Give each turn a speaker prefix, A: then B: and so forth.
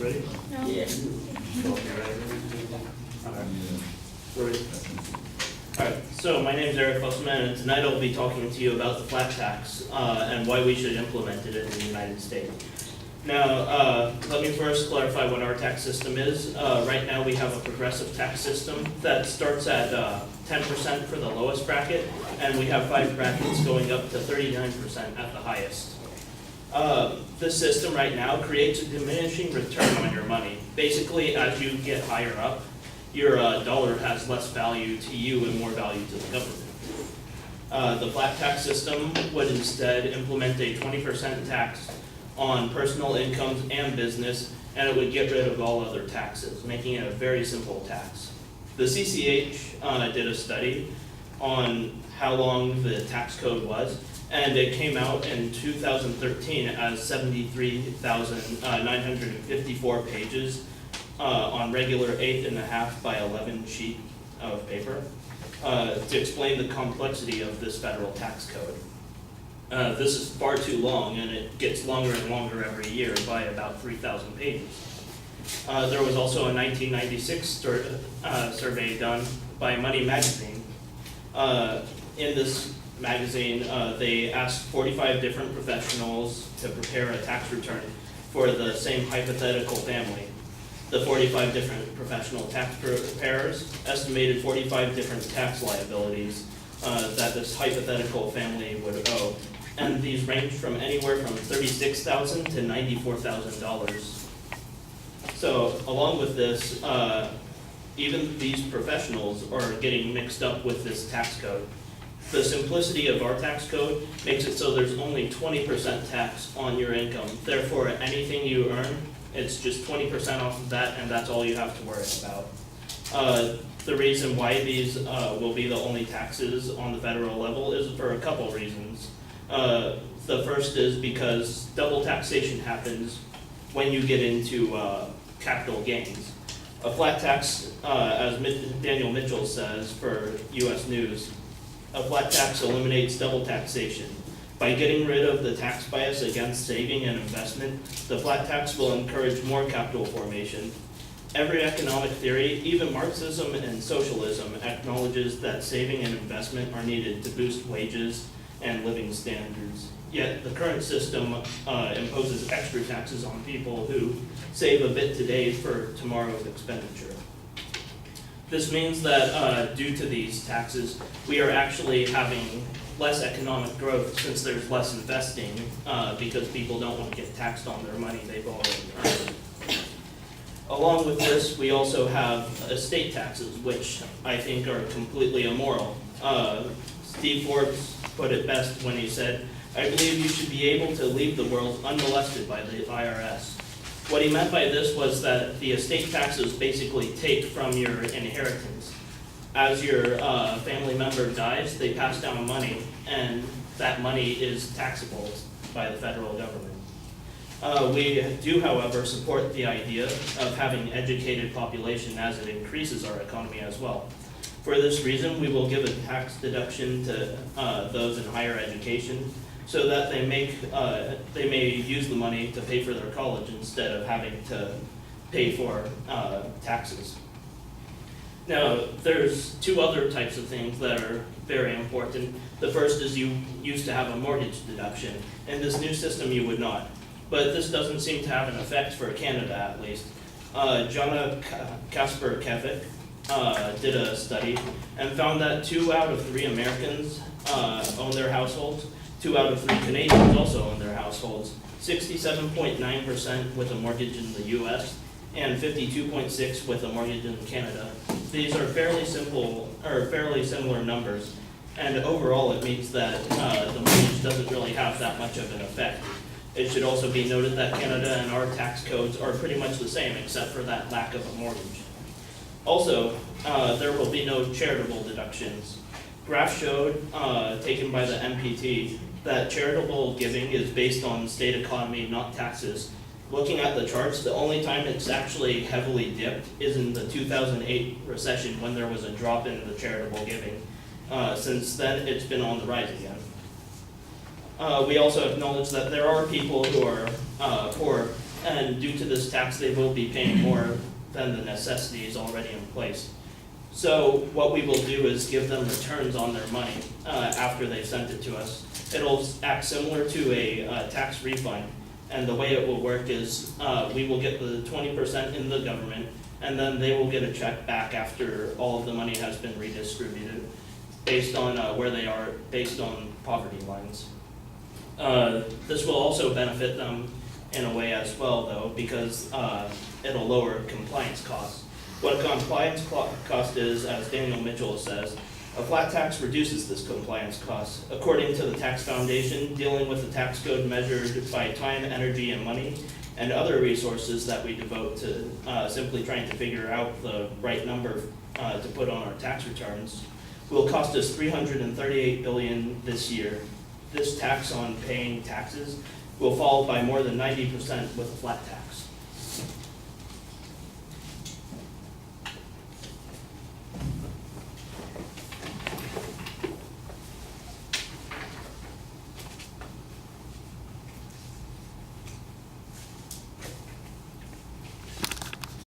A: ready?
B: No.
C: Yeah.
A: Alright, so my name is Eric Fussman, and tonight I'll be talking to you about the flat tax and why we should implement it in the United States. Now, let me first clarify what our tax system is. Right now we have a progressive tax system that starts at 10% for the lowest bracket, and we have 5 brackets going up to 39% at the highest. This system right now creates a diminishing return on your money. Basically, as you get higher up, your dollar has less value to you and more value to the government. The flat tax system would instead implement a 20% tax on personal incomes and business, and it would get rid of all other taxes, making it a very simple tax. The CCH did a study on how long the tax code was, and it came out in 2013 as 73,954 pages on regular 8.5 by 11 sheet of paper to explain the complexity of this federal tax code. This is far too long, and it gets longer and longer every year by about 3,000 pages. There was also a 1996 survey done by Money Magazine. In this magazine, they asked 45 different professionals to prepare a tax return for the same hypothetical family. The 45 different professional tax preparers estimated 45 different tax liabilities that this hypothetical family would owe. And these range from anywhere from $36,000 to $94,000. So along with this, even these professionals are getting mixed up with this tax code. The simplicity of our tax code makes it so there's only 20% tax on your income. Therefore, anything you earn, it's just 20% off of that, and that's all you have to worry about. The reason why these will be the only taxes on the federal level is for a couple reasons. The first is because double taxation happens when you get into capital gains. A flat tax, as Daniel Mitchell says for U.S. News, a flat tax eliminates double taxation. By getting rid of the tax bias against saving and investment, the flat tax will encourage more capital formation. Every economic theory, even Marxism and socialism, acknowledges that saving and investment are needed to boost wages and living standards. Yet the current system imposes extra taxes on people who save a bit today for tomorrow's expenditure. This means that due to these taxes, we are actually having less economic growth since there's less investing because people don't want to get taxed on their money they've already earned. Along with this, we also have estate taxes, which I think are completely immoral. Steve Forbes put it best when he said, "I believe you should be able to leave the world unmolested by the IRS." What he meant by this was that the estate taxes basically take from your inheritance. As your family member dies, they pass down money, and that money is taxable by the federal government. We do, however, support the idea of having an educated population as it increases our economy as well. For this reason, we will give a tax deduction to those in higher education so that they may use the money to pay for their college instead of having to pay for taxes. Now, there's 2 other types of things that are very important. The first is you used to have a mortgage deduction. In this new system, you would not. But this doesn't seem to have an effect for Canada, at least. Jonna Kasper-Kevik did a study and found that 2 out of 3 Americans own their households. 2 out of 3 Canadians also own their households. 67.9% with a mortgage in the U.S. and 52.6% with a mortgage in Canada. These are fairly similar numbers, and overall it means that the mortgage doesn't really have that much of an effect. It should also be noted that Canada and our tax codes are pretty much the same except for that lack of a mortgage. Also, there will be no charitable deductions. Graph showed, taken by the MPT, that charitable giving is based on state economy, not taxes. Looking at the charts, the only time it's actually heavily dipped is in the 2008 recession when there was a drop in the charitable giving. Since then, it's been on the rise again. We also acknowledge that there are people who are poor and due to this tax, they will be paying more than the necessities already in place. So what we will do is give them returns on their money after they've sent it to us. It'll act similar to a tax refund, and the way it will work is we will get the 20% in the government, and then they will get a check back after all of the money has been redistributed based on where they are, based on poverty lines. This will also benefit them in a way as well, though, because it'll lower compliance costs. What a compliance cost is, as Daniel Mitchell says, a flat tax reduces this compliance cost. According to the Tax Foundation, dealing with the tax code measured by time, energy, and money, and other resources that we devote to simply trying to figure out the right number to put on our tax returns, will cost us $338 billion this year. This tax on paying taxes will fall by more than 90% with a flat tax.